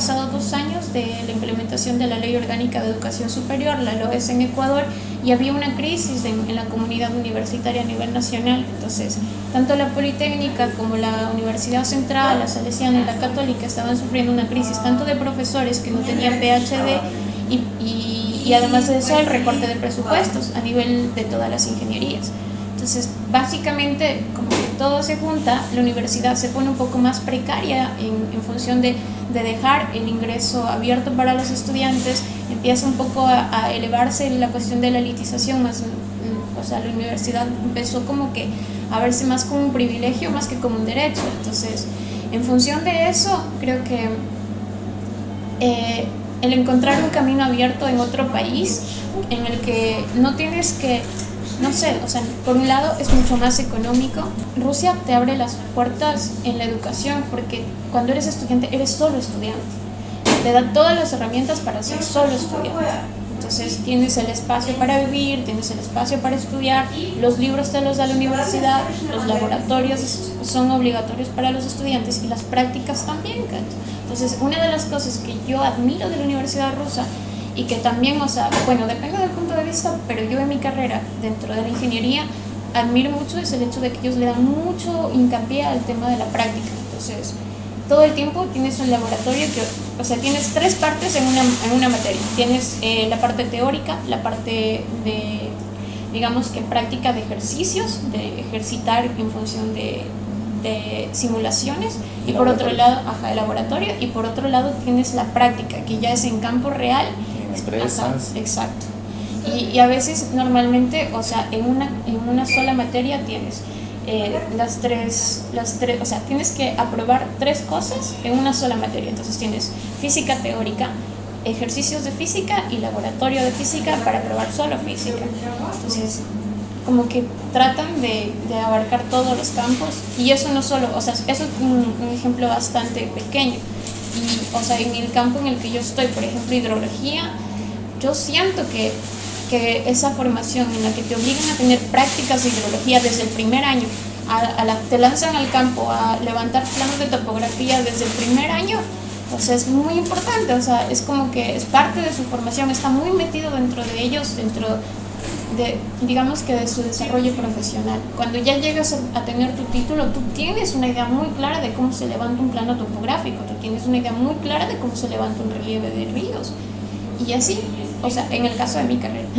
pasado 2 años de la implementación de la Ley Orgánica de Educación Superior, la LOES en Ecuador, y había una crisis en la comunidad universitaria a nivel nacional. Entonces, tanto la Politécnica como la Universidad Central, la Salesiana y la Católica estaban sufriendo una crisis tanto de profesores que no tenían PhD y además de eso el recorte de presupuestos a nivel de todas las ingenierías. Entonces, básicamente, como que todo se junta, la universidad se pone un poco más precaria en función de dejar el ingreso abierto para los estudiantes, empieza un poco a elevarse la cuestión de la elitización, más, o sea, la universidad empezó como que a verse más como un privilegio más que como un derecho. Entonces, en función de eso, creo que el encontrar un camino abierto en otro país, en el que no tienes que, no sé, o sea, por un lado es mucho más económico. Rusia te abre las puertas en la educación porque cuando eres estudiante eres solo estudiante. Te da todas las herramientas para ser solo estudiante. Entonces tienes el espacio para vivir, tienes el espacio para estudiar, los libros te los da la universidad, los laboratorios son obligatorios para los estudiantes y las prácticas también. Entonces, una de las cosas que yo admiro de la Universidad Rusa y que también, o sea, bueno, depende del punto de vista, pero yo en mi carrera dentro de la ingeniería admiro mucho es el hecho de que ellos le dan mucho hincapié al tema de la práctica. Entonces, todo el tiempo tienes un laboratorio que, o sea, tienes 3 partes en una materia. Tienes la parte teórica, la parte de, digamos que práctica de ejercicios, de ejercitar en función de simulaciones, y por otro lado, el laboratorio, y por otro lado tienes la práctica, que ya es en campo real. Empresas. Exacto. Y a veces, normalmente, o sea, en una sola materia tienes las tres, o sea, tienes que aprobar 3 cosas en una sola materia. Entonces tienes física teórica, ejercicios de física y laboratorio de física para aprobar solo física. Entonces, como que tratan de abarcar todos los campos, y eso no solo, o sea, eso es un ejemplo bastante pequeño. Y, o sea, en el campo en el que yo estoy, por ejemplo, hidrología, yo siento que esa formación en la que te obligan a tener prácticas de hidrología desde el primer año, te lanzan al campo a levantar planos de topografía desde el primer año, o sea, es muy importante. O sea, es como que es parte de su formación, está muy metido dentro de ellos, dentro de, digamos que de su desarrollo profesional. Cuando ya llegas a tener tu título, tú tienes una idea muy clara de cómo se levanta un plano topográfico, tú tienes una idea muy clara de cómo se levanta un relieve de ríos, y así, o sea, en el caso de mi carrera.